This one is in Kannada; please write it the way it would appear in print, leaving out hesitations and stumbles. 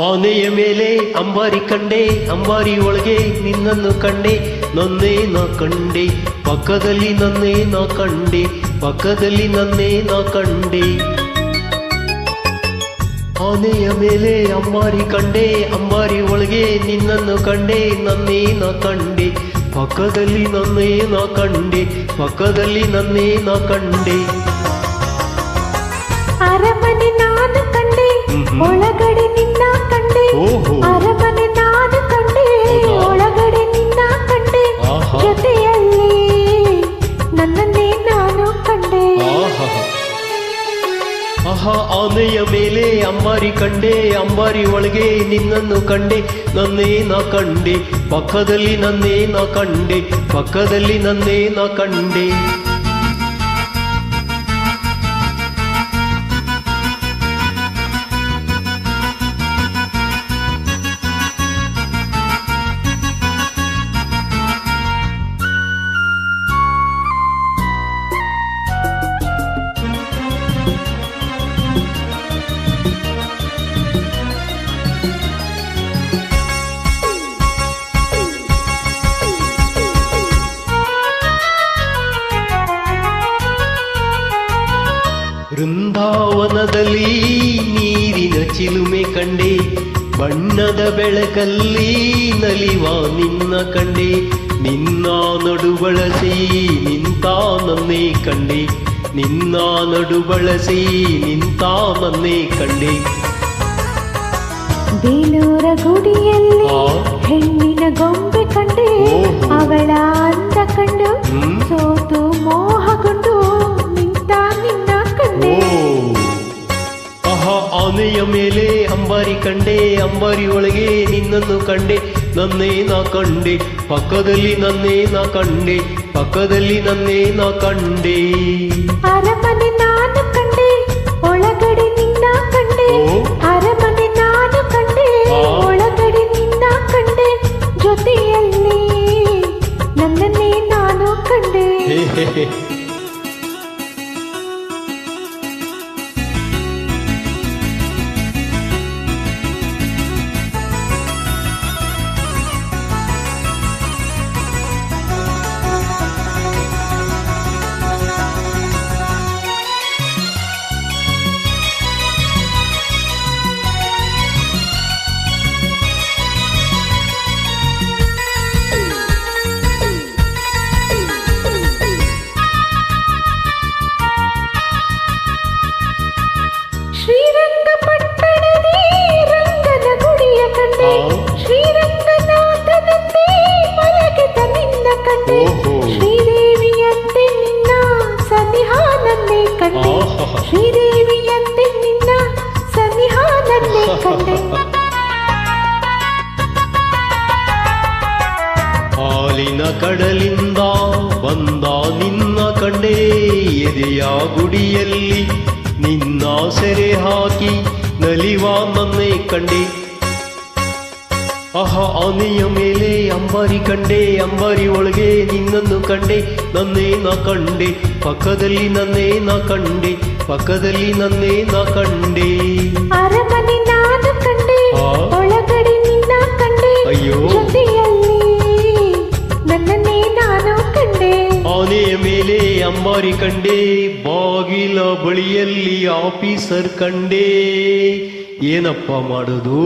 ಆನೆಯ ಮೇಲೆ ಅಂಬಾರಿ ಕಂಡೆ, ಅಂಬಾರಿ ಒಳಗೆ ನಿನ್ನನ್ನು ಕಂಡೆ, ನನ್ನೇ ನಾ ಕಂಡೆ, ಪಕ್ಕದಲ್ಲಿ ನನ್ನೇ ನಾ ಕಂಡೆ, ಪಕ್ಕದಲ್ಲಿ ನನ್ನೇ ನಾ ಕಂಡೆ. ಆನೆಯ ಮೇಲೆ ಅಂಬಾರಿ ಕಂಡೆ, ಅಂಬಾರಿ ಒಳಗೆ ನಿನ್ನನ್ನು ಕಂಡೆ, ನನ್ನೇ ನಾ ಕಂಡೆ, ಪಕ್ಕದಲ್ಲಿ ನನ್ನೇ ನಾ ಕಂಡೆ, ಪಕ್ಕದಲ್ಲಿ ನನ್ನೇ ನಾ ಕಂಡೆ. ಅರಮನೆ ನಾನು ಕಂಡೆ, ಒಳಗಡೆ ನಿನ್ನ ಕಂಡೆ. ಅರಮನೆ ನಾನು ಕಂಡೆ, ಒಳಗಡೆ ನಿನ್ನ ಕಂಡೆ, ಜೊತೆಯಲ್ಲಿ ನನ್ನನ್ನೇ ನಾನು ಕಂಡೆ. ಆಹಾ, ಆನೆಯ ಮೇಲೆ ಅಂಬಾರಿ ಕಂಡೆ, ಅಂಬಾರಿ ಒಳಗೆ ನಿನ್ನನ್ನು ಕಂಡೆ, ನನ್ನೇ ನಾ ಕಂಡೆ, ಪಕ್ಕದಲ್ಲಿ ನನ್ನೇ ನಾ ಕಂಡೆ, ಪಕ್ಕದಲ್ಲಿ ನನ್ನೇ ನಾ ಕಂಡೆ. ಬೃಂದಾವನದಲ್ಲಿ ನೀರಿನ ಚಿಲುಮೆ ಕಂಡೆ, ಬಣ್ಣದ ಬೆಳಕಲ್ಲಿ ನಲಿವ ನಿನ್ನ ಕಂಡೆ, ನಿನ್ನ ನಡು ಬಳಸಿ ನಿಂತ ನನ್ನೇ ಕಂಡೆ, ನಿನ್ನ ನಡು ಬಳಸಿ ನಿಂತ ನನ್ನೇ ಕಂಡೆ. ಬೇಲೂರ ಗುಡಿಯಲ್ಲಿ ಹೆಣ್ಣಿನ ಗೊಂಬೆ ಕಂಡೆ, ಅವಳ ಅಂದ ಕಂಡು ಸೋತು ಮೋಹಗೊಂಡು ನಿಂತ ನಿನ್ನ ಕಂಡೆ. ಆಹಾ, ಆನೆಯ ಮೇಲೆ ಅಂಬಾರಿ ಕಂಡೆ, ಅಂಬಾರಿ ಒಳಗೆ ನಿನ್ನನ್ನು ಕಂಡೆ, ನನ್ನೇ ನಾ ಕಂಡೆ, ಪಕ್ಕದಲ್ಲಿ ನನ್ನೇ ನಾ ಕಂಡೆ, ಪಕ್ಕದಲ್ಲಿ ನನ್ನೇ ನಾ ಕಂಡೆ. ಅರಮನೆ ನಾನು ಕಂಡೆ, ಒಳಗಡೆ ನಿನ್ನ ಕಂಡೆ. ಅರಮನೆ ನಾನು ಕಂಡೆ, ಒಳಗಡೆ ನಿನ್ನ ಕಂಡೆ, ಜೊತೆಯಲ್ಲಿ ನನ್ನನ್ನೇ ನಾನು ಕಂಡೆ. ಶ್ರೀರಂಗಪಟ್ಟಣದಿ ರಂಗನ ಗುಡಿಯ ಕಂಡೆ, ಶ್ರೀರಂಗನಾಥನಂತೆ ಮಲಗಿದ ನಿನ್ನ ಕಂಡೆ, ಶ್ರೀದೇವಿಯಂತೆ ನಿನ್ನ ಸನಿಹ ನನ್ನೇ ಕಂಡೆ, ಶ್ರೀದೇವಿಯಂತೆ ನಿನ್ನ ಸನಿಹ ನನ್ನೇ ಕಂಡೆ. ಹಾಲಿನ ಕಡಲಿಂದ ಬಂದ ನಿನ್ನ ಕಂಡೆ, ಎದೆಯ ಗುಡಿಯಲ್ಲಿ ನಿನ್ನ ಸೆರೆ ಹಾಕಿ ನಲಿವ ನನ್ನೇ ಕಂಡೆ. ಆಹಾ, ಆನೆಯ ಮೇಲೆ ಅಂಬಾರಿ ಕಂಡೆ, ಅಂಬಾರಿ ಒಳಗೆ ನಿನ್ನನ್ನು ಕಂಡೆ, ನನ್ನೇ ನಾ ಕಂಡೆ, ಪಕ್ಕದಲ್ಲಿ ನನ್ನೇ ನಾ ಕಂಡೆ, ಪಕ್ಕದಲ್ಲಿ ನನ್ನೇ ನಾ ಕಂಡೆ. ಅರಮನೆ ನಾನು ಕಂಡೆ, ಒಳಗಡೆ ನಿನ್ನ ಕಂಡೆ, ಜೊತೆಯಲ್ಲಿ ನನ್ನನ್ನೇ ನಾನು ಕಂಡೆ. ಆನೆಯ ಮೇಲೆ ಅಂಬಾರಿ ಕಂಡೆ, ಬಾಗಿಲ ಬಳಿಯಲ್ಲಿ ಆಫೀಸರ್ ಕಂಡೆ, ಏನಪ್ಪ ಮಾಡೋದು?